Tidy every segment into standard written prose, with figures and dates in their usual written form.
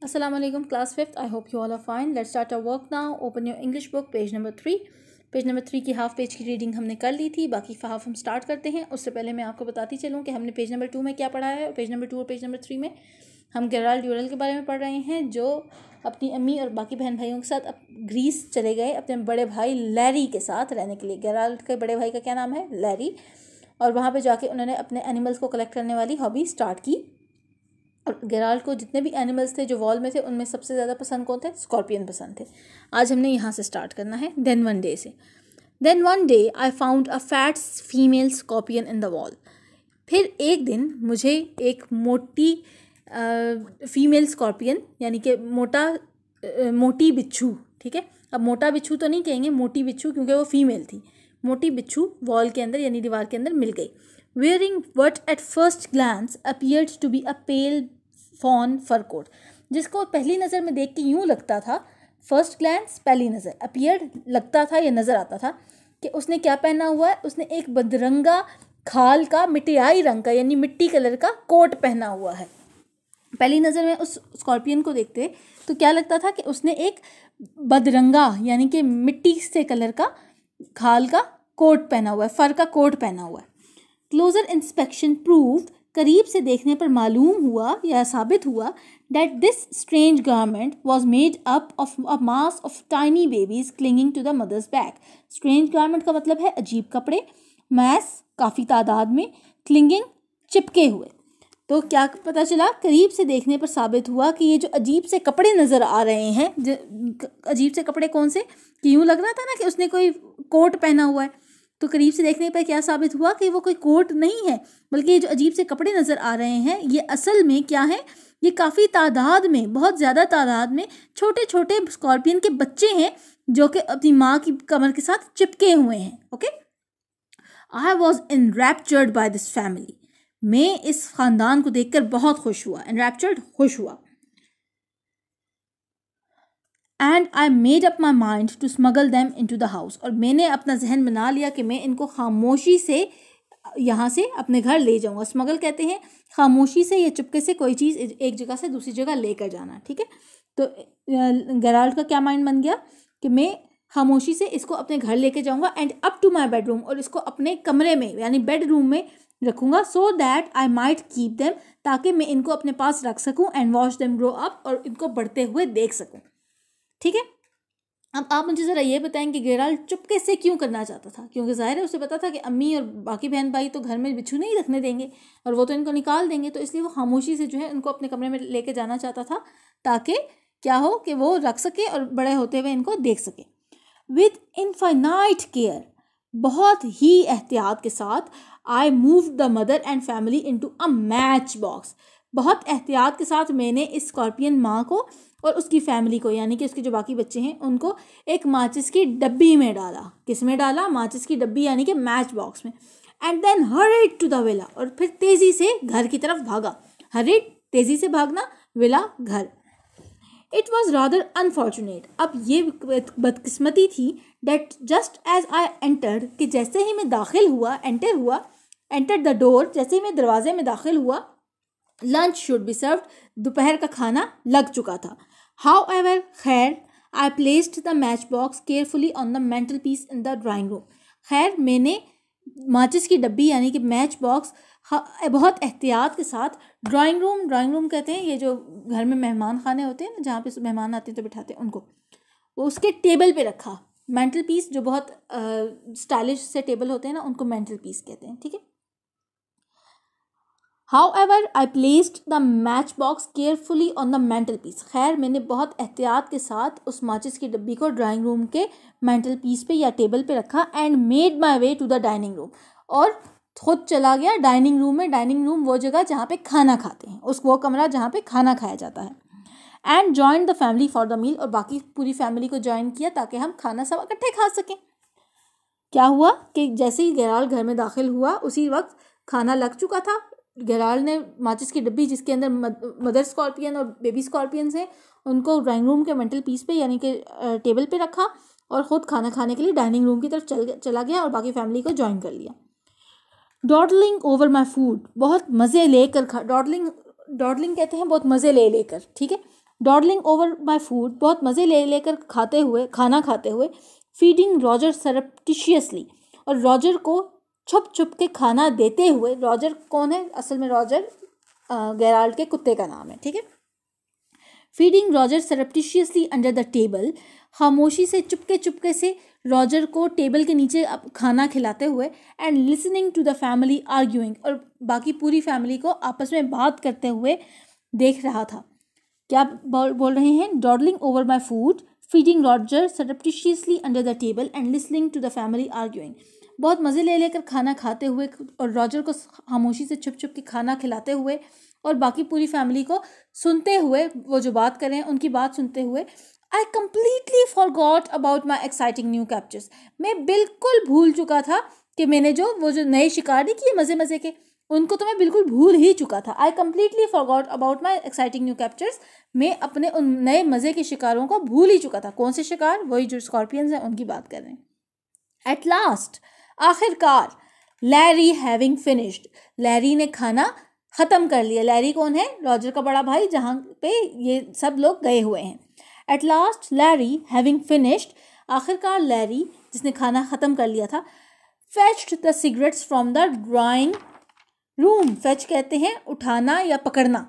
Assalamu alaikum, class 5th. I hope you all are fine. Let's start our work now. Open your English book, page number 3. Page number 3 की half page की reading हमने कर ली थी, बाकी half हम start करते हैं। उससे पहले मैं आपको बताती चलूँ कि हमने पेज नंबर 2 में क्या पढ़ा है। पेज नंबर 2 और पेज नंबर 3 में हम गेराल्ड ड्यूरेल के बारे में पढ़ रहे हैं, जो अपनी अम्मी और बाकी बहन भाइयों के साथ ग्रीस चले गए अपने बड़े भाई लैरी के साथ रहने के लिए। गेराल्ड के बड़े भाई का क्या नाम है? लैरी। और वहाँ पर जाके उन्होंने अपने एनिमल्स को कलेक्ट करने वाली हॉबी स्टार्ट की। और गेराल्ड को जितने भी एनिमल्स थे जो वॉल में थे, उनमें सबसे ज़्यादा पसंद कौन थे? स्कॉर्पियन पसंद थे। आज हमने यहाँ से स्टार्ट करना है। देन वन डे से। Then one day I found a fat female scorpion in the wall. फिर एक दिन मुझे एक मोटी फीमेल स्कॉर्पियन, यानी कि मोटी बिच्छू, ठीक है। अब मोटा बिच्छू तो नहीं कहेंगे, मोटी बिच्छू, क्योंकि वो फीमेल थी। मोटी बिच्छू वॉल के अंदर यानी दीवार के अंदर मिल गई। wearing what at first glance appeared to be a pale fawn fur coat, जिसको पहली नज़र में देख के यूँ लगता था, फर्स्ट ग्लैंस पहली नज़र, अपीयर्ड लगता था या नज़र आता था कि उसने क्या पहना हुआ है। उसने एक बदरंगा खाल का मिट्टियाई रंग का यानी मिट्टी कलर का कोट पहना हुआ है। पहली नज़र में उस स्कॉर्पियन को देखते तो क्या लगता था कि उसने एक बदरंगा यानी कि मिट्टी से कलर का खाल का कोट पहना हुआ है, फर का कोट पहना हुआ है। क्लोजर इंस्पेक्शन प्रूव्ड, करीब से देखने पर मालूम हुआ या साबित हुआ that this strange garment was made up of a mass of tiny babies clinging to the mother's back. Strange garment का मतलब है अजीब कपड़े, mass काफ़ी तादाद में, clinging चिपके हुए। तो क्या पता चला? करीब से देखने पर साबित हुआ कि ये जो अजीब से कपड़े नज़र आ रहे हैं, अजीब से कपड़े कौन से, कि यूँ लग रहा था ना कि उसने कोई कोट पहना हुआ है। तो करीब से देखने पर क्या साबित हुआ कि वो कोई कोट नहीं है, बल्कि ये जो अजीब से कपड़े नज़र आ रहे हैं ये असल में क्या है? ये काफ़ी तादाद में, बहुत ज़्यादा तादाद में छोटे छोटे स्कॉर्पियन के बच्चे हैं जो कि अपनी माँ की कमर के साथ चिपके हुए हैं। Okay. I was enraptured by this family, मैं इस ख़ानदान को देखकर बहुत खुश हुआ। एनरैप्चर्ड, खुश हुआ। And I made up my mind to smuggle them into the house, और मैंने अपना जहन बना लिया कि मैं इनको खामोशी से यहाँ से अपने घर ले जाऊँगा। स्मगल कहते हैं खामोशी से या चुपके से कोई चीज़ एक जगह से दूसरी जगह लेकर जाना, ठीक है। तो गेराल्ड का क्या माइंड बन गया कि मैं खामोशी से इसको अपने घर लेके जाऊँगा and up to my bedroom, और इसको अपने कमरे में यानी बेडरूम में रखूँगा, so that I might keep them, ताकि मैं इनको अपने पास रख सकूँ and watch them grow up, और इनको बढ़ते हुए देख सकूँ, ठीक है। अब आप मुझे ज़रा ये बताएं कि गेराल्ड चुपके से क्यों करना चाहता था? क्योंकि ज़ाहिर है उसे पता था कि अम्मी और बाकी बहन भाई तो घर में बिच्छू नहीं रखने देंगे और वो तो इनको निकाल देंगे, तो इसलिए वो खामोशी से जो है उनको अपने कमरे में लेके जाना चाहता था, ताकि क्या हो कि वो रख सके और बड़े होते हुए इनको देख सके। विद इनफाइनाइट केयर, बहुत ही एहतियात के साथ, I move the mother and family into a match box, बहुत एहतियात के साथ मैंने इस स्कॉर्पियन माँ को और उसकी फैमिली को, यानी कि उसके जो बाकी बच्चे हैं उनको, एक माचिस की डब्बी में डाला। किस में डाला? माचिस की डब्बी यानी कि मैच बॉक्स में। And then hurried to the villa, और फिर तेज़ी से घर की तरफ भागा। हरिड, तेज़ी से भागना, विला, घर। इट वॉज रादर अनफॉर्चुनेट, अब ये बदकिस्मती थी, that just as I entered, कि जैसे ही मैं दाखिल हुआ, एंटर द डोर, जैसे ही मैं दरवाजे में दाखिल हुआ, लंच शुड बी सर्व्ड, दोपहर का खाना लग चुका था। हाउएवर, खैर, I placed the match box carefully on the mantel piece in the drawing room, खैर मैंने माचिस की डब्बी यानी कि मैच बॉक्स बहुत एहतियात के साथ ड्राइंग रूम कहते हैं ये जो घर में मेहमान खाने होते हैं ना, जहाँ पे मेहमान आते हैं तो बिठाते हैं उनको, वो उसके टेबल पे रखा। मेंटल पीस जो बहुत स्टाइलिश से टेबल होते हैं ना, उनको मेंटल पीस कहते हैं, ठीक है। However, I placed the matchbox carefully on the mantelpiece. खैर मैंने बहुत एहतियात के साथ उस माचिस की डब्बी को ड्राइंग रूम के मेंटल पीस पे या टेबल पे रखा, and made my way to the dining room, और खुद चला गया डाइनिंग रूम में। डाइनिंग रूम वो जगह जहाँ पे खाना खाते हैं, वो कमरा जहाँ पे खाना खाया जाता है। And join the family for the meal, और बाकी पूरी फैमिली को ज्वाइन किया ताकि हम खाना सब इकट्ठे खा सकें। क्या हुआ कि जैसे ही गेराल्ड घर में दाखिल हुआ उसी वक्त खाना लग चुका था। गेराल्ड ने माचिस की डब्बी जिसके अंदर मदर स्कॉर्पियन और बेबी स्कॉर्पियंस हैं उनको ड्राइंग रूम के मेंटल पीस पे यानी कि टेबल पे रखा, और ख़ुद खाना खाने के लिए डाइनिंग रूम की तरफ चला गया और बाकी फैमिली को ज्वाइन कर लिया। डॉडलिंग ओवर माई फूड, बहुत मज़े लेकर डॉडलिंग कहते हैं बहुत मज़े लेकर, ठीक है। डॉडलिंग ओवर माई फूड, बहुत मज़े ले लेकर खाना खाते हुए, फीडिंग रॉजर सरप्टिशियसली, और रॉजर को छुप छुप के खाना देते हुए। रॉजर कौन है? असल में रॉजर गेराल्ड के कुत्ते का नाम है, ठीक है। Feeding Roger surreptitiously under the table, खामोशी से चुपके से रॉजर को टेबल के नीचे खाना खिलाते हुए। And listening to the family arguing, और बाकी पूरी फैमिली को आपस में बात करते हुए देख रहा था। क्या बोल रहे हैं? Dawdling over my food, feeding Roger surreptitiously under the table and listening to the family arguing, बहुत मज़े ले लेकर खाना खाते हुए और रॉजर को खामोशी से छुप छुप के खाना खिलाते हुए और बाकी पूरी फैमिली को सुनते हुए, वो जो बात कर रहे हैं उनकी बात सुनते हुए। I completely forgot about my exciting new captures, मैं बिल्कुल भूल चुका था कि मैंने वो जो नए शिकार नहीं किए मज़े मज़े के, उनको तो मैं बिल्कुल भूल ही चुका था। I completely forgot about my exciting new captures, मैं अपने उन नए मज़े के शिकारों को भूल ही चुका था। कौन से शिकार? वही जो स्कॉर्पियंस हैं उनकी बात कर रहे हैं। एट लास्ट, आखिरकार, लैरी हैविंग फिनिश्ड, लैरी ने खाना ख़त्म कर लिया। लैरी कौन है? रॉजर का बड़ा भाई, जहाँ पे ये सब लोग गए हुए हैं। At last Larry having finished, आखिरकार लैरी जिसने खाना ख़त्म कर लिया था, fetched the cigarettes from the drawing room. Fetch कहते हैं उठाना या पकड़ना।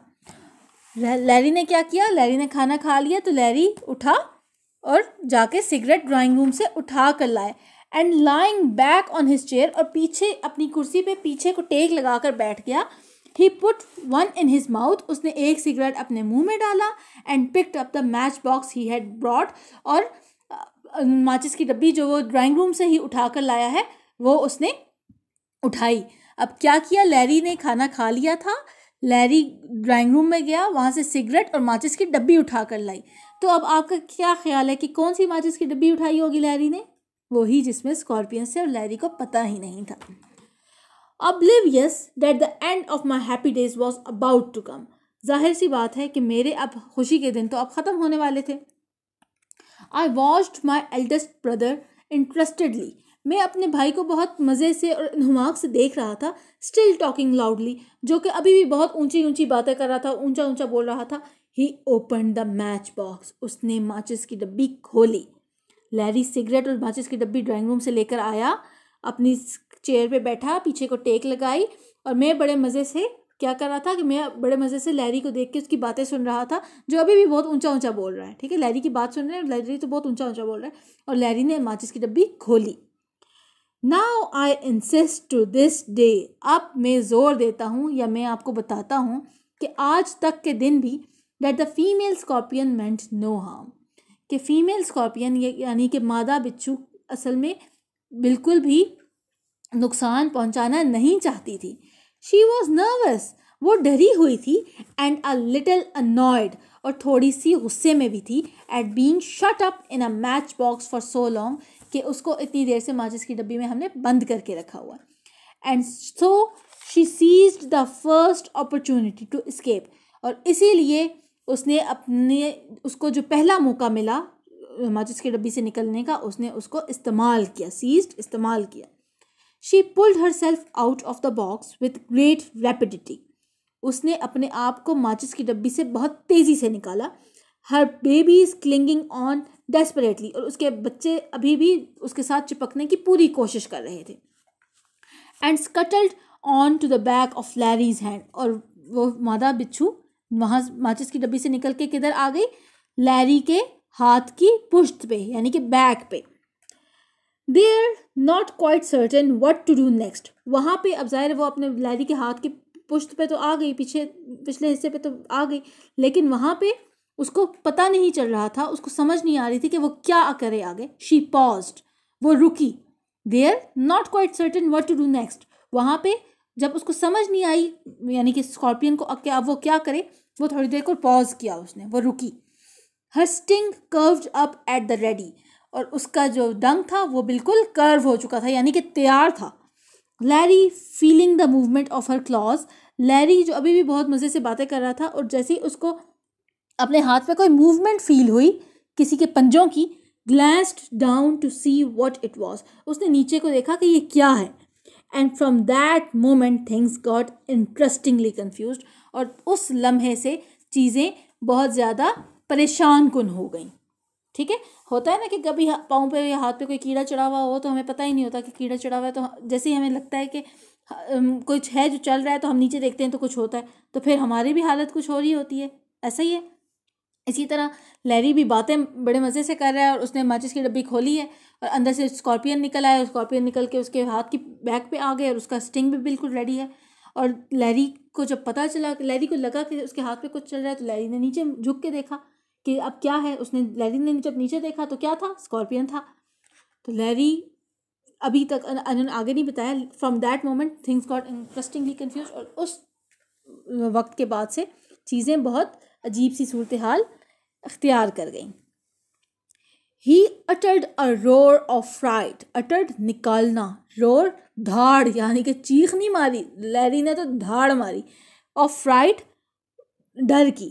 लैरी ने क्या किया? लैरी ने खाना खा लिया तो लैरी उठा और जाके सिगरेट ड्राइंग रूम से उठा कर लाए। And lying back on his chair, और पीछे अपनी कुर्सी पे पीछे को टेक लगाकर बैठ गया। He put one in his mouth, उसने एक सिगरेट अपने मुंह में डाला। And picked up the match box he had brought, और माचिस की डब्बी जो वो ड्राइंग रूम से ही उठा कर लाया है वो उसने उठाई। अब क्या किया? लैरी ने खाना खा लिया था, लैरी ड्राइंग रूम में गया, वहाँ से सिगरेट और माचिस की डब्बी उठा कर लाई। तो अब आपका क्या ख्याल है कि कौन सी माचिस की डब्बी उठाई होगी लैरी ने? वही जिसमें स्कॉर्पियन से और लैरी को पता ही नहीं था। Oblivious that the end of my happy days was about to come, जाहिर सी बात है कि मेरे अब खुशी के दिन तो अब ख़त्म होने वाले थे। I watched my eldest brother interestedly, मैं अपने भाई को बहुत मज़े से और इन्हुमाक से देख रहा था। Still talking loudly, जो कि अभी भी बहुत ऊंची ऊंची बातें कर रहा था, ऊंचा ऊंचा बोल रहा था। He opened the match box, उसने माचिस की डब्बी खोली। लैरी सिगरेट और माचिस की डब्बी ड्राइंग रूम से लेकर आया, अपनी चेयर पे बैठा, पीछे को टेक लगाई, और मैं बड़े मज़े से क्या कर रहा था कि मैं बड़े मज़े से लैरी को देख के उसकी बातें सुन रहा था, जो अभी भी बहुत ऊंचा ऊंचा बोल रहा है। ठीक है, लैरी की बात सुन रहे हैं, लैरी तो बहुत ऊंचा ऊंचा बोल रहा है, और लैरी ने माचिस की डब्बी खोली। Now I insist to this day, अब मैं ज़ोर देता हूँ या मैं आपको बताता हूँ कि आज तक के दिन भी, that the female scorpion meant no harm, कि फीमेल स्कॉर्पियन यानी कि मादा बिच्छू असल में बिल्कुल भी नुकसान पहुंचाना नहीं चाहती थी। शी वॉज नर्वस, वो डरी हुई थी। एंड अ लिटिल अनॉयड, और थोड़ी सी गुस्से में भी थी। Eight being shut up in a match box for so long, कि उसको इतनी देर से माचिस की डब्बी में हमने बंद करके रखा हुआ। And so she seized the first opportunity to escape, और इसीलिए उसने उसको जो पहला मौका मिला माचिस की डब्बी से निकलने का, उसने उसको इस्तेमाल किया। सीज्ड, इस्तेमाल किया। She pulled herself out of the box with great rapidity. उसने अपने आप को माचिस की डब्बी से बहुत तेज़ी से निकाला। Her baby is clinging on desperately, और उसके बच्चे अभी भी उसके साथ चिपकने की पूरी कोशिश कर रहे थे। And scuttled on to the back of Larry's hand, और वो मादा बिच्छू वहाँ माचिस की डब्बी से निकल के किधर आ गई? लैरी के हाथ की पुश्त पे, यानी कि बैक पे। They're not quite certain what to do next. वहाँ पे अब ज़ाहिर वो अपने लैरी के हाथ की पुश्त पे तो आ गई, पिछले हिस्से पे तो आ गई, लेकिन वहाँ पे उसको पता नहीं चल रहा था, उसको समझ नहीं आ रही थी कि वो क्या करे आगे। She paused, वो रुकी। They're not quite certain what to do next. वहाँ पे जब उसको समझ नहीं आई, यानी कि स्कॉर्पियन को अब वो क्या करे, वो थोड़ी देर को पॉज किया उसने, वो रुकी। Her sting curved up at the ready, और उसका जो डंक था वो बिल्कुल कर्व हो चुका था, यानी कि तैयार था। Larry feeling the movement of her clause, Larry जो अभी भी बहुत मज़े से बातें कर रहा था, और जैसे ही उसको अपने हाथ पे कोई मूवमेंट फील हुई किसी के पंजों की, glanced down to see what it was, उसने नीचे को देखा कि ये क्या है। And from that moment things got interestingly confused, और उस लम्हे से चीज़ें बहुत ज़्यादा परेशान कुन हो गई। ठीक है, होता है ना कि कभी पाँव पे या हाथ पे कोई कीड़ा चढ़ा हुआ हो तो हमें पता ही नहीं होता कि कीड़ा चढ़ा हुआ है, तो जैसे ही हमें लगता है कि कुछ है जो चल रहा है तो हम नीचे देखते हैं तो कुछ होता है, तो फिर हमारी भी हालत कुछ हो रही होती है। ऐसा ही है। इसी तरह लैरी भी बातें बड़े मज़े से कर रहा है और उसने माचिस की डब्बी खोली है और अंदर से स्कॉर्पियन निकल आया। स्कॉर्पियन निकल के उसके हाथ की बैक पे आ गया और उसका स्टिंग भी बिल्कुल रेडी है। और लैरी को जब पता चला, लैरी को लगा कि उसके हाथ पे कुछ चल रहा है, तो लैरी ने नीचे झुक के देखा कि अब क्या है। लैरी ने जब नीचे देखा तो क्या था, स्कॉर्पियन था। तो लैरी अभी तक आगे नहीं बताया। From that moment things got interestingly confuse, और उस वक्त के बाद से चीज़ें बहुत अजीब सी सूरत हाल अख्तियार कर गई। He uttered a roar of fright. Uttered निकालना, roar धाड़, यानी कि चीख नहीं मारी, लैरी ने तो धाड़ मारी। Of fright डर की।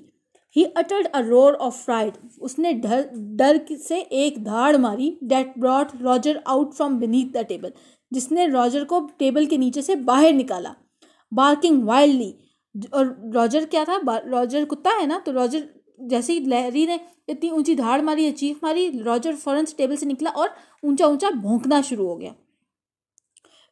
He uttered a roar of fright. उसने डर से एक धाड़ मारी। That brought Roger out from beneath the table. जिसने रॉजर को टेबल के नीचे से बाहर निकाला। Barking wildly. और रॉजर क्या था, रॉजर कुत्ता है ना, तो रॉजर जैसे ही लैरी ने इतनी ऊंची धाड़ मारी, चीख मारी, रॉजर फौरन से टेबल से निकला और ऊंचा ऊंचा भौंकना शुरू हो गया।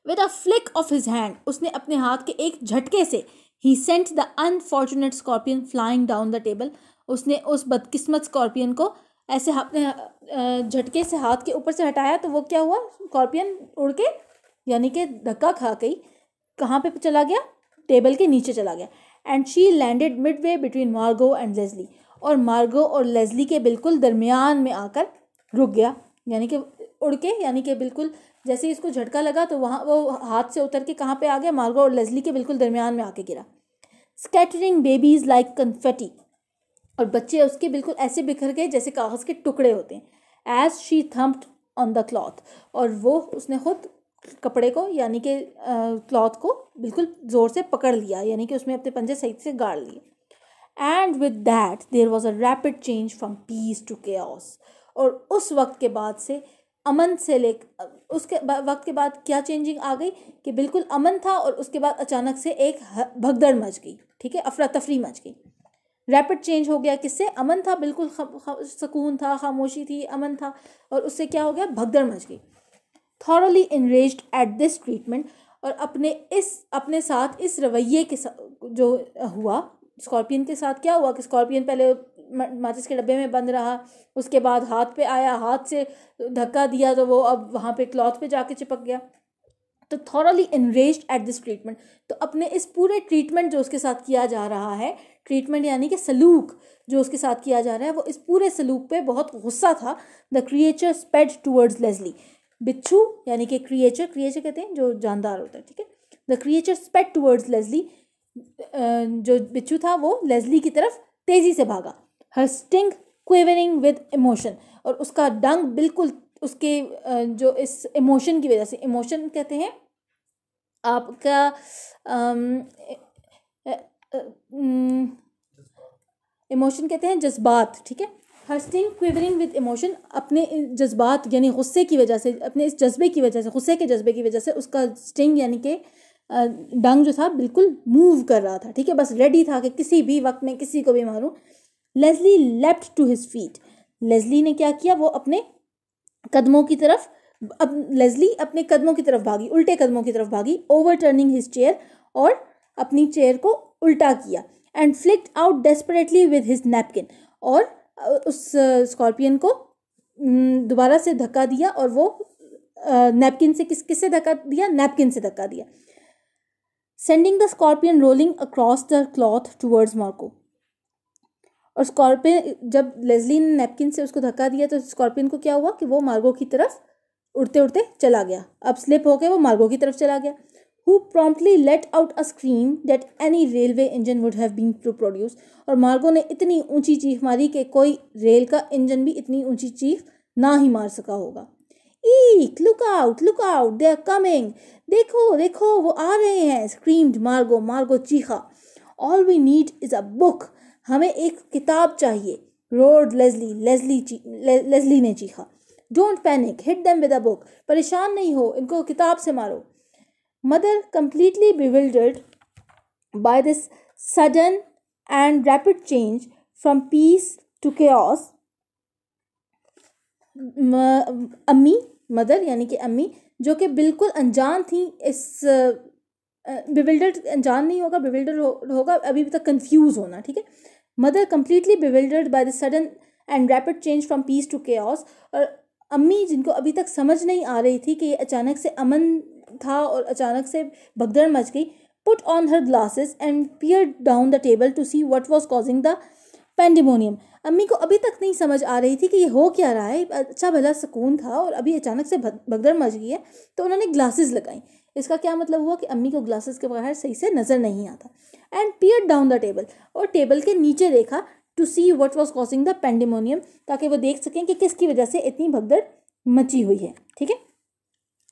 With a flick of his hand, उसने अपने हाथ के एक झटके से, he sent the unfortunate scorpion flying down the table, उसने उस बदकिस्मत स्कॉर्पियन को ऐसे अपने झटके से हाथ के ऊपर से हटाया, तो वो क्या हुआ, स्कॉर्पियन उड़ के यानी कि धक्का खा गई, कहाँ पे चला गया, टेबल के नीचे चला गया। And she landed Midway between मार्गो एंड लेस्ली, और मार्गो और लेस्ली के बिल्कुल दरमियान में आकर रुक गया, यानी कि उड़ के, यानी कि बिल्कुल जैसे ही इसको झटका लगा तो वहाँ वो हाथ से उतर के कहाँ पे आ गया, मार्गो और लेस्ली के बिल्कुल दरमियान में आके गिरा। स्कैटरिंग बेबीज लाइक कन्फेटी, और बच्चे उसके बिल्कुल ऐसे बिखर गए जैसे कागज़ के टुकड़े होते हैं। As she thumped on the cloth, और वो उसने खुद कपड़े को यानी कि क्लॉथ को बिल्कुल ज़ोर से पकड़ लिया, यानी कि उसमें अपने पंजे सही से गाड़ लिए। And with that there was a rapid change from peace to chaos, और उस वक्त के बाद से अमन से उसके वक्त के बाद क्या चेंजिंग आ गई कि बिल्कुल अमन था और उसके बाद अचानक से एक भगदड़ मच गई। ठीक है, अफरा तफरी मच गई। रैपिड चेंज हो गया किससे, अमन था, बिल्कुल सुकून था, खामोशी थी, अमन था, और उससे क्या हो गया, भगदड़ मच गई। थॉरली इनरेज्ड एट दिस ट्रीटमेंट, और अपने साथ इस रवैये के जो हुआ, स्कॉर्पियन के साथ क्या हुआ कि स्कॉर्पियन पहले माचिस के डब्बे में बंद रहा, उसके बाद हाथ पे आया, हाथ से धक्का दिया तो वो अब वहाँ पे क्लॉथ पे जाके चिपक गया। तो थॉरली इनरेज्ड एट दिस ट्रीटमेंट, तो अपने इस पूरे ट्रीटमेंट जो उसके साथ किया जा रहा है, ट्रीटमेंट यानी कि सलूक जो उसके साथ किया जा रहा है, वो इस पूरे सलूक पे बहुत गुस्सा था। The creature sped towards Leslie, बिच्छू यानी कि क्रिएचर कहते हैं जो जानदार होता है। ठीक है, the creature sped towards Leslie, जो बिच्छू था वो लेस्ली की तरफ तेजी से भागा। हर स्टिंग क्विवरिंग विद इमोशन, और उसका डंग बिल्कुल उसके जो इस इमोशन की वजह से, इमोशन कहते हैं आपका इमोशन कहते हैं जज्बात। ठीक है, हर स्टिंग क्विवरिंग विद इमोशन, अपने जज्बात यानी गुस्से की वजह से, अपने इस जज्बे की वजह से, गुस्से के जज्बे की वजह से उसका स्टिंग यानी कि डंग जो था बिल्कुल मूव कर रहा था। ठीक है, बस रेडी था कि किसी भी वक्त में किसी को भी मारूं। Leslie leapt to his feet, Leslie ने क्या किया, वो अपने कदमों की तरफ, अब लेस्ली अपने कदमों की तरफ भागी, उल्टे कदमों की तरफ भागी। ओवरटर्निंग हिज चेयर, और अपनी चेयर को उल्टा किया। And flicked out desperately with his napkin, और उस स्कॉर्पियन को दोबारा से धक्का दिया, और वो नैपकिन से किससे धक्का दिया, नैपकिन से धक्का दिया। Sending the scorpion rolling across the cloth towards Marco, और स्कॉर्पियन, जब लेस्ली ने नैपकिन से उसको धक्का दिया तो स्कॉर्पियन को क्या हुआ कि वो मार्गो की तरफ उड़ते उड़ते चला गया, अब स्लिप होकर वो मार्गो की तरफ चला गया। Who promptly let out a scream that any railway engine would have been to produce, और मार्गो ने इतनी ऊंची चीख मारी कि कोई रेल का इंजन भी इतनी ऊंची चीख ना ही मार सका होगा। Eek, look out, they are coming, देखो देखो वो आ रहे हैं, screamed मार्गो, मार्गो चीखा। All we need is a book, हमें एक किताब चाहिए, roared लेस्ली, लेस्ली ने चीखा। Don't panic, hit them with a book, परेशान नहीं हो, इनको किताब से मारो। Mother, completely bewildered by this sudden and rapid change from peace to chaos, अम्मी, मदर यानी कि अम्मी, जो कि बिल्कुल अनजान थी इस बिविल्डर्ड, अनजान नहीं होगा, बिविल्डर्ड होगा अभी तक कंफ्यूज होना, ठीक है। Mother completely bewildered by the sudden and rapid change from peace to chaos, और अम्मी जिनको अभी तक समझ नहीं आ रही थी कि ये अचानक से अमन था और अचानक से भगदड़ मच गई, put on her glasses and peered down the table to see what was causing the pandemonium. अम्मी को अभी तक नहीं समझ आ रही थी कि ये हो क्या रहा है, अच्छा भला सुकून था और अभी अचानक से भगदड़ मच गई है, तो उन्होंने ग्लासेस लगाई। इसका क्या मतलब हुआ कि अम्मी को ग्लासेस के बगैर सही से नज़र नहीं आता। And peered down the table, और टेबल के नीचे देखा, to see what was causing the pandemonium, ताकि वो देख सकें कि किसकी वजह से इतनी भगदड़ मची हुई है, ठीक है।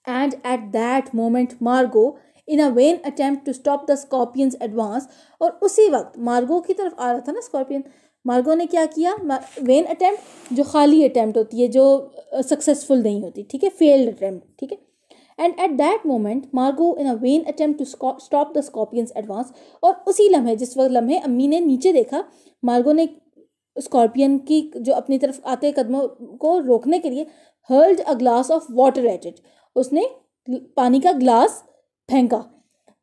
And eight that moment Margo in a vain attempt to stop the scorpion's advance, और उसी वक्त मार्गो की तरफ आ रहा था ना स्कॉर्पियन, मार्गो ने क्या किया, वेन अटेम्प्ट जो खाली अटेम्प्ट होती है, जो सक्सेसफुल नहीं होती, ठीक है, फेल्ड अटेम्प्ट, ठीक है। And eight that moment Margo in a vain attempt to stop the scorpion's advance, और उसी लम्हे, जिस वक्त लम्हे अम्मी ने नीचे देखा, मार्गो ने स्कॉर्पियन की जो अपनी तरफ आते कदमों को रोकने के लिए hurled a glass of water at it, उसने पानी का ग्लास फेंका।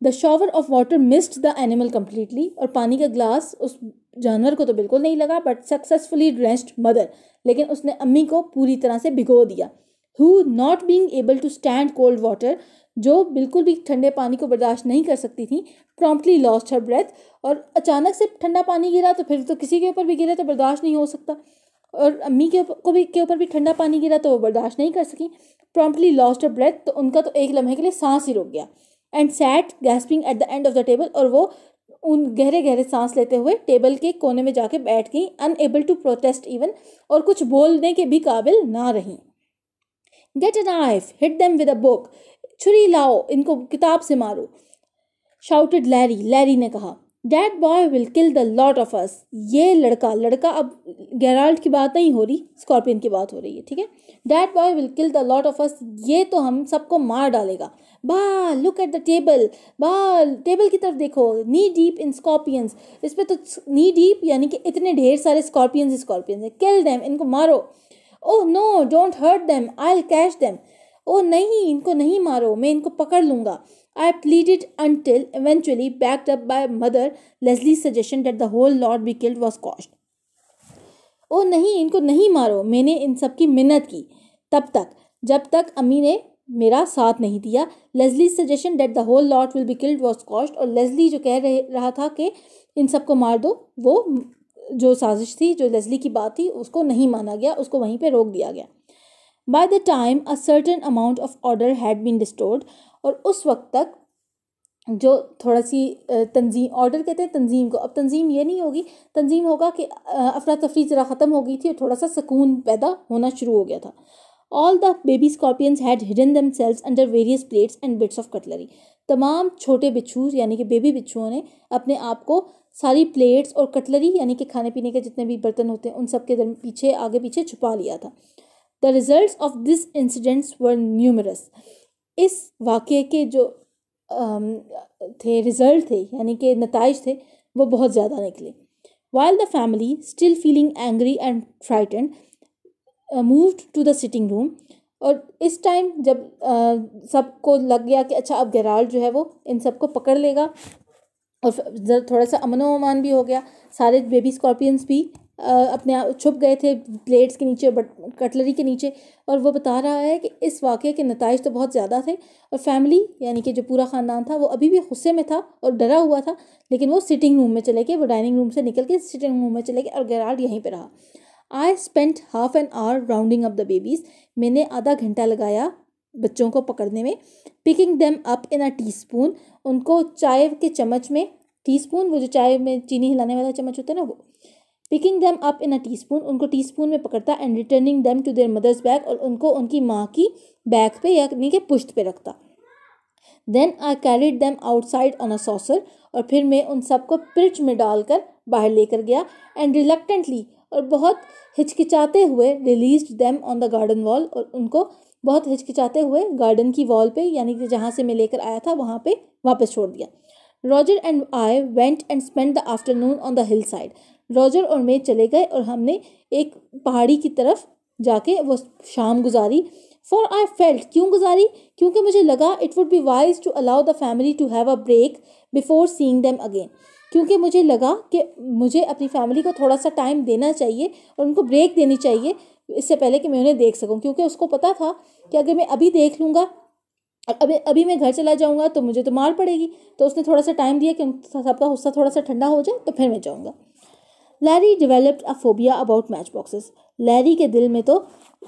The shower of water missed the animal completely, और पानी का ग्लास उस जानवर को तो बिल्कुल नहीं लगा, बट सक्सेसफुली ड्रेंच्ड मदर, लेकिन उसने अम्मी को पूरी तरह से भिगो दिया। Who not being able to stand cold water, जो बिल्कुल भी ठंडे पानी को बर्दाश्त नहीं कर सकती थी, प्रॉम्प्टली लॉस्ट हर ब्रेथ, और अचानक से ठंडा पानी गिरा तो फिर तो किसी के ऊपर भी गिरे तो बर्दाश्त नहीं हो सकता, और अम्मी के ऊपर भी ठंडा पानी गिरा तो वो बर्दाश्त नहीं कर सकी, प्रॉम्प्टली लॉस्ट हर ब्रेथ, तो उनका तो एक लम्हे के लिए सांस ही रुक गया। And set gasping at the end of the table, और वो उन गहरे गहरे सांस लेते हुए टेबल के कोने में जाके बैठ गई, अनएबल टू प्रोटेस्ट इवन, और कुछ बोलने के भी काबिल ना रही। Get a knife, hit them with a book, छुरी लाओ, इनको किताब से मारो, शाउटेड लैरी, लैरी ने कहा। That boy will kill the lot of us, ये लड़का, लड़का अब गेराल्ट की बात नहीं हो रही, स्कॉर्पियन की बात हो रही है, ठीक है। That boy will kill the lot of us, ये तो हम सबको मार डालेगा। बा लुक एट द टेबल, बा टेबल की तरफ देखो, नी डीप इन स्कॉर्पियंस, इस पे तो नी डीप यानी कि इतने ढेर सारे स्कॉर्पियंस है, किल देम, इनको मारो। Oh no don't hurt them, I will catch them, ओ नहीं इनको नहीं मारो, मैं इनको पकड़ लूंगा। I pleaded until eventually, backed up by mother Leslie's suggestion that the whole lot be killed was quashed. ओ नहीं इनको नहीं मारो, मैंने इन सब की मिन्नत की तब तक जब तक अम्मी ने मेरा साथ नहीं दिया। Leslie's suggestion that the whole lot will be killed was quashed, और लेस्ली जो कह रहा था कि इन सबको मार दो, वो जो साजिश थी, जो लेस्ली की बात थी, उसको नहीं माना गया, उसको वहीं पे रोक दिया गया। By the time a certain amount of order had been restored, और उस वक्त तक जो थोड़ा सी तंजीम, ऑर्डर कहते हैं तंजीम को, अब तंजीम ये नहीं होगी, तंजीम होगा कि अफरा तफरी ज़रा ख़त्म हो गई थी और थोड़ा सा सुकून पैदा होना शुरू हो गया था। All the baby scorpions had hidden themselves under various plates and bits of cutlery, तमाम छोटे बिच्छू यानी कि बेबी बिच्छुओं ने अपने आप को सारी प्लेट्स और कटलरी यानी कि खाने पीने के जितने भी बर्तन होते हैं उन सब के पीछे आगे पीछे छुपा लिया था। The results of this incidents were numerous, इस वाक़े के जो थे रिजल्ट थे यानी कि नताइज थे वो बहुत ज़्यादा निकले। While the family still feeling angry and frightened moved to the sitting room, और इस टाइम जब सबको लग गया कि अच्छा अब गेराल्ड जो है वो इन सबको पकड़ लेगा, और थोड़ा सा अमनो अमान भी हो गया, सारे बेबी स्कॉर्पियंस भी अपने आप छुप गए थे प्लेट्स के नीचे, कटलरी के नीचे, और वो बता रहा है कि इस वाक़े के नताइज तो बहुत ज़्यादा थे, और फैमिली यानी कि जो पूरा ख़ानदान था वो अभी भी गुस्से में था और डरा हुआ था, लेकिन वो सिटिंग रूम में चले गए, वो डाइनिंग रूम से निकल के सिटिंग रूम में चले गए, और गेराल्ड यहीं पर रहा। I spent half an hour rounding up the babies, मैंने आधा घंटा लगाया बच्चों को पकड़ने में। Picking them up in a teaspoon, उनको चाय के चम्मच में, टी स्पून वो जो चाय में चीनी हिलाने वाला चम्मच होता है ना वो, picking them up in a teaspoon, उनको टी स्पून में पकड़ता, and returning them to their mother's back, और उनको उनकी माँ की बैग पे यानी कि पुश्त पे रखता। Then I carried them outside on a saucer, और फिर मैं उन सबको पिर्च में डालकर बाहर लेकर गया, एंड रिलक्टेंटली और बहुत हिचकिचाते हुए released them on the garden wall, और उनको बहुत हिचकिचाते हुए गार्डन की वॉल पे यानी कि जहाँ से मैं लेकर आया था वहाँ पे वापस छोड़ दिया। Roger and I went and spend the afternoon on the hill side, Roger और मैं चले गए और हमने एक पहाड़ी की तरफ जाके वो शाम गुजारी। फॉर आई फेल्ट, क्यों गुजारी? क्योंकि मुझे लगा it would be wise to allow the family to have a break before seeing them again. क्योंकि मुझे लगा कि मुझे अपनी फैमिली को थोड़ा सा टाइम देना चाहिए और उनको ब्रेक देनी चाहिए इससे पहले कि मैं उन्हें देख सकूं, क्योंकि उसको पता था कि अगर मैं अभी देख लूँगा, अभी मैं घर चला जाऊँगा तो मुझे तो मार पड़ेगी। तो उसने थोड़ा सा टाइम दिया कि सबका गुस्सा थोड़ा सा ठंडा हो जाए तो फिर मैं जाऊँगा। Larry developed a phobia about match boxes. Larry के दिल में तो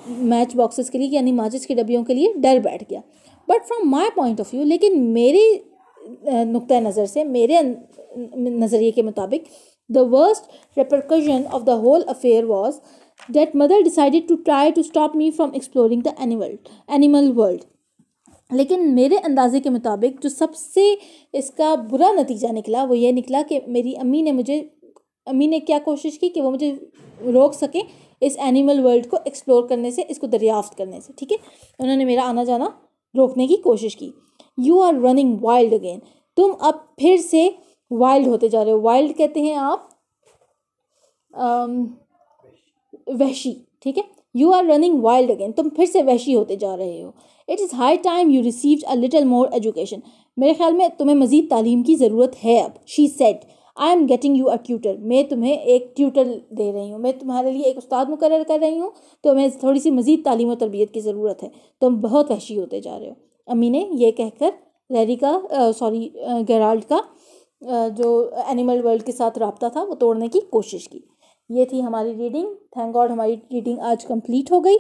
मैच बॉक्सेस के लिए यानी माचिस की डब्बियों के लिए डर बैठ गया। But from my point of view, लेकिन मेरे नुक्ता नज़र से, मेरे नज़रिए के मुताबिक, the worst repercussion of the whole affair was that mother decided to try to stop me from exploring the animal world. लेकिन मेरे अंदाजे के मुताबिक जो सबसे इसका बुरा नतीजा निकला वो ये निकला कि मेरी अम्मी ने क्या कोशिश की कि वो मुझे रोक सके इस एनिमल वर्ल्ड को एक्सप्लोर करने से, इसको दरियाफ्त करने से। ठीक है, उन्होंने मेरा आना जाना रोकने की कोशिश की। You are running wild again, तुम अब फिर से वाइल्ड होते जा रहे हो। वाइल्ड कहते हैं आप वहशी। ठीक है, you are running wild again, तुम फिर से वहशी होते जा रहे हो। It is high time you received a little more education, मेरे ख्याल में तुम्हें मज़ीद तालीम की ज़रूरत है अब। She said I am getting you a tutor, मैं तुम्हें एक ट्यूटर दे रही हूँ, मैं तुम्हारे लिए एक उस्ताद मुकर्रर कर रही हूँ, तो मैं थोड़ी सी मज़ीद तालीम और तरबियत की ज़रूरत है, तुम बहुत वहशी होते जा रहे हो। अम्मी ने यह कहकर लैरी का गेराल्ड का जो एनिमल वर्ल्ड के साथ रब्ता था वो तोड़ने की कोशिश की। ये थी हमारी रीडिंग। थैंक गॉड हमारी रीडिंग आज कंप्लीट हो गई।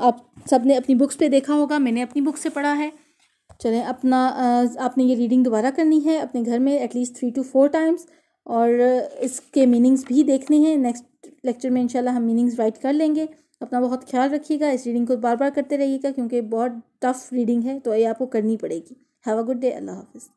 आप सब ने अपनी बुक्स पे देखा होगा, मैंने अपनी बुक से पढ़ा है। चलें, आपने ये रीडिंग दोबारा करनी है अपने घर में एटलीस्ट 3 to 4 टाइम्स, और इसके मीनिंग्स भी देखने हैं। नेक्स्ट लेक्चर में इंशाल्लाह हम मीनिंग्स राइट कर लेंगे। अपना बहुत ख्याल रखिएगा, इस रीडिंग को बार बार करते रहिएगा क्योंकि बहुत टफ रीडिंग है तो ये आपको करनी पड़ेगी। Have a good day. अल्लाह हाफिज़।